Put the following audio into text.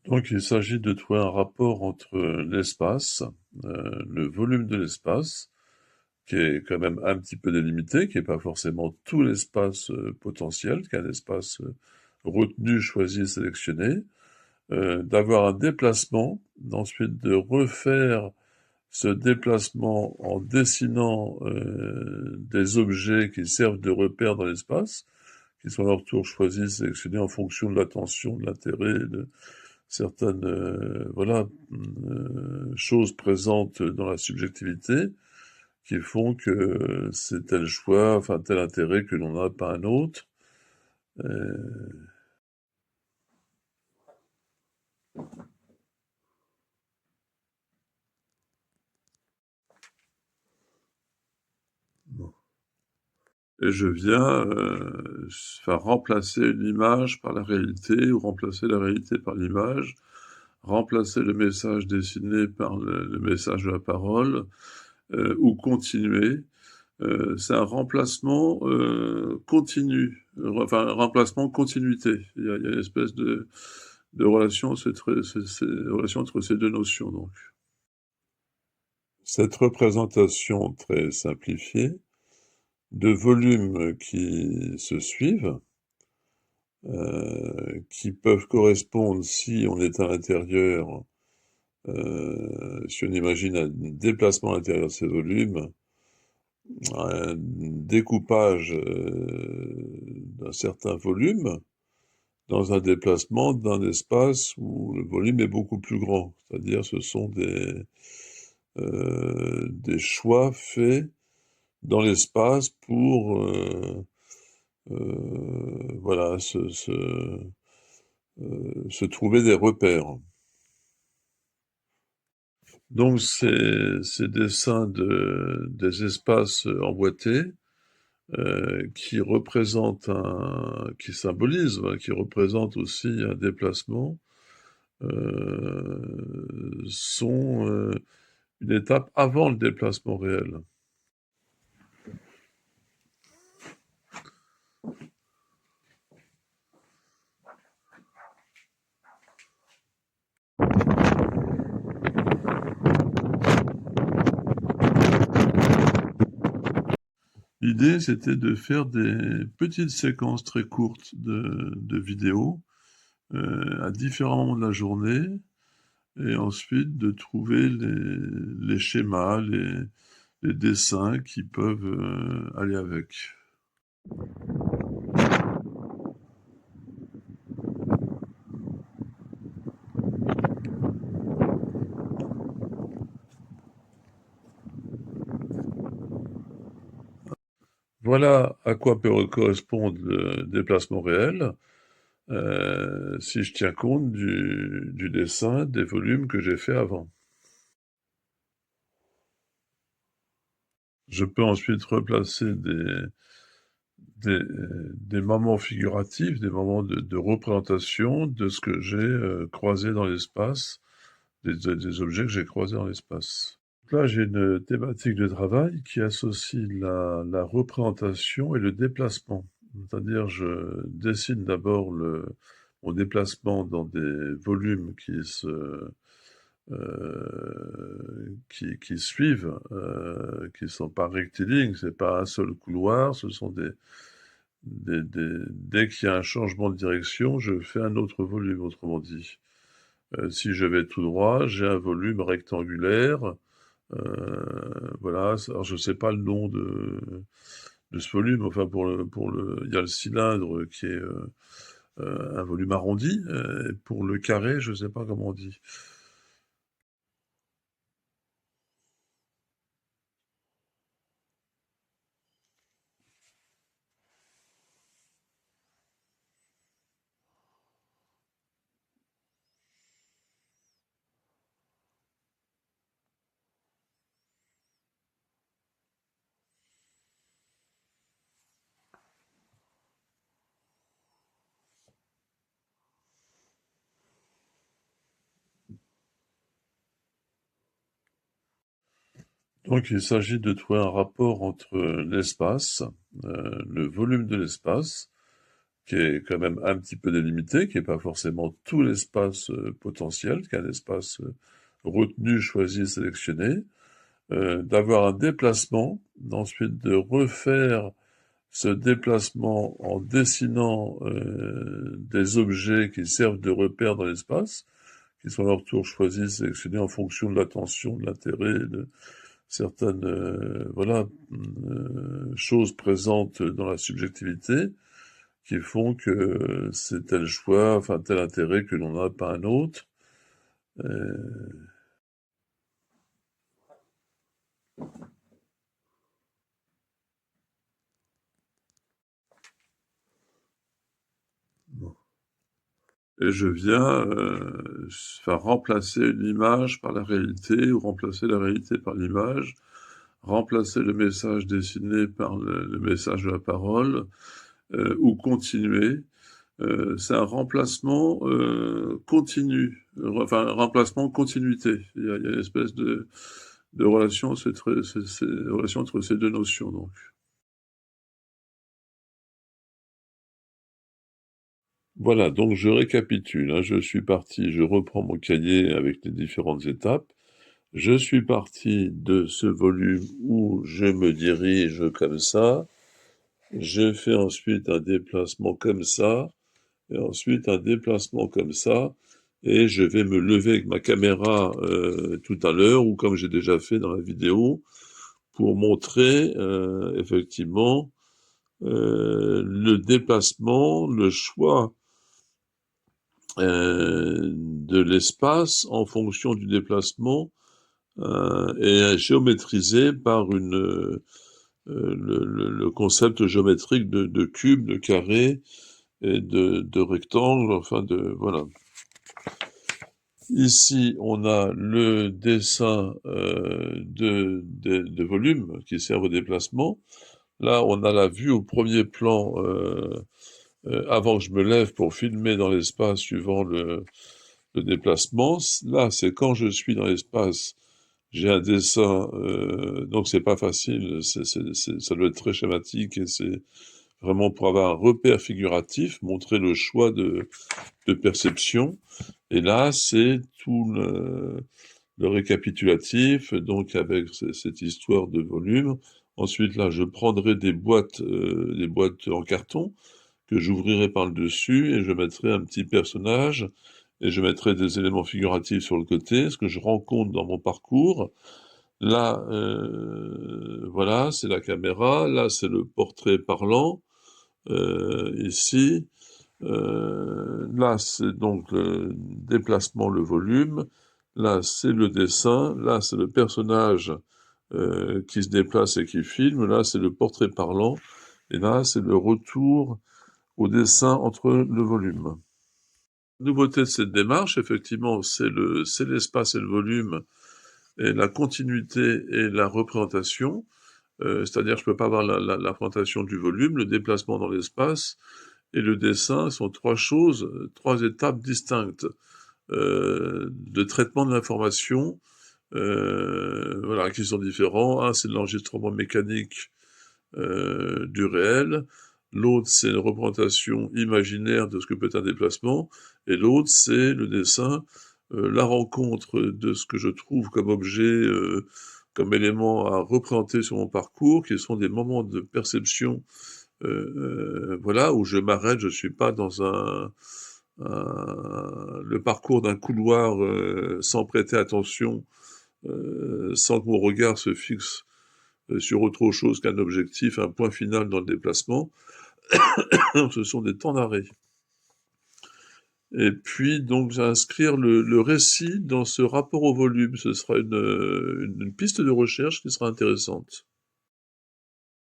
Donc il s'agit de trouver un rapport entre l'espace, le volume de l'espace, qui est quand même un petit peu délimité, qui n'est pas forcément tout l'espace potentiel, qui est un espace retenu, choisi, sélectionné, d'avoir un déplacement, ensuite de refaire ce déplacement en dessinant des objets qui servent de repères dans l'espace, qui sont à leur tour choisis, sélectionnés en fonction de l'attention, de l'intérêt, de certaines voilà, choses présentes dans la subjectivité qui font que c'est tel choix, enfin tel intérêt que l'on a, pas un autre. Et je viens faire remplacer une image par la réalité, ou remplacer la réalité par l'image, remplacer le message dessiné par le message de la parole, ou continuer. C'est un remplacement continu, enfin un remplacement continuité. Il y a une espèce de relation, relation entre ces deux notions, donc. Cette représentation très simplifiée de volumes qui se suivent, qui peuvent correspondre, si on est à l'intérieur, si on imagine un déplacement à l'intérieur de ces volumes, un découpage d'un certain volume dans un déplacement d'un espace où le volume est beaucoup plus grand. C'est-à-dire ce sont des choix faits dans l'espace pour voilà, se trouver des repères. Donc ces dessins des espaces emboîtés qui représentent qui symbolisent, hein, qui représentent aussi un déplacement, sont une étape avant le déplacement réel. L'idée, c'était de faire des petites séquences très courtes de vidéos à différents moments de la journée, et ensuite de trouver les schémas, les dessins qui peuvent aller avec. Voilà à quoi peut correspondre le déplacement réel, si je tiens compte du dessin des volumes que j'ai fait avant. Je peux ensuite replacer des moments figuratifs, des moments de représentation de ce que j'ai croisé dans l'espace, des objets que j'ai croisés dans l'espace. Là, j'ai une thématique de travail qui associe la représentation et le déplacement. C'est-à-dire, je dessine d'abord mon déplacement dans des volumes qui suivent, qui ne sont pas rectilignes, c'est pas un seul couloir, ce sont dès qu'il y a un changement de direction, je fais un autre volume, autrement dit. Si je vais tout droit, j'ai un volume rectangulaire. Voilà, alors je ne sais pas le nom de ce volume, enfin il y a le cylindre qui est un volume arrondi, pour le carré, je ne sais pas comment on dit. Donc il s'agit de trouver un rapport entre l'espace, le volume de l'espace, qui est quand même un petit peu délimité, qui n'est pas forcément tout l'espace potentiel, qui est un espace retenu, choisi, sélectionné, d'avoir un déplacement, ensuite de refaire ce déplacement en dessinant des objets qui servent de repères dans l'espace, qui sont à leur tour choisis, sélectionnés en fonction de l'attention, de l'intérêt, de certaines voilà, choses présentes dans la subjectivité, qui font que c'est tel choix, enfin tel intérêt que l'on a, pas un autre. Et je viens remplacer une image par la réalité, ou remplacer la réalité par l'image, remplacer le message dessiné par le message de la parole, ou continuer. C'est un remplacement continu, enfin un remplacement continuité. Il y a une espèce de relation, relation entre ces deux notions, donc. Voilà, donc je récapitule, hein. Je suis parti, je reprends mon cahier avec les différentes étapes. Je suis parti de ce volume où je me dirige comme ça. Je fais ensuite un déplacement comme ça, et ensuite un déplacement comme ça, et je vais me lever avec ma caméra tout à l'heure, ou comme j'ai déjà fait dans la vidéo, pour montrer effectivement le déplacement, le choix de l'espace en fonction du déplacement et géométrisé par le concept géométrique de cube, de carré et de rectangle, enfin voilà. Ici, on a le dessin de volume qui sert au déplacement. Là, on a la vue au premier plan avant que je me lève pour filmer dans l'espace suivant le déplacement. Là, c'est quand je suis dans l'espace, j'ai un dessin, donc c'est pas facile, ça doit être très schématique et c'est vraiment pour avoir un repère figuratif, montrer le choix de perception. Et là, c'est tout le récapitulatif, donc avec cette histoire de volume. Ensuite, là, je prendrai des boîtes en carton que j'ouvrirai par le dessus et je mettrai un petit personnage et je mettrai des éléments figuratifs sur le côté, ce que je rencontre dans mon parcours. Là, voilà, c'est la caméra. Là, c'est le portrait parlant. Ici, là, c'est donc le déplacement, le volume. Là, c'est le dessin. Là, c'est le personnage qui se déplace et qui filme. Là, c'est le portrait parlant. Et là, c'est le retour au dessin entre le volume. La nouveauté de cette démarche, effectivement, c'est l'espace et le volume, et la continuité et la représentation. C'est-à-dire, je ne peux pas avoir la représentation du volume, le déplacement dans l'espace, et le dessin sont trois choses, trois étapes distinctes de traitement de l'information, voilà, qui sont différents. Un, c'est l'enregistrement mécanique du réel. L'autre, c'est une représentation imaginaire de ce que peut être un déplacement. Et l'autre, c'est le dessin, la rencontre de ce que je trouve comme objet, comme élément à représenter sur mon parcours, qui sont des moments de perception, voilà, où je m'arrête, je ne suis pas dans le parcours d'un couloir sans prêter attention, sans que mon regard se fixe sur autre chose qu'un objectif, un point final dans le déplacement. Ce sont des temps d'arrêt. Et puis, donc, inscrire le récit dans ce rapport au volume. Ce sera une piste de recherche qui sera intéressante.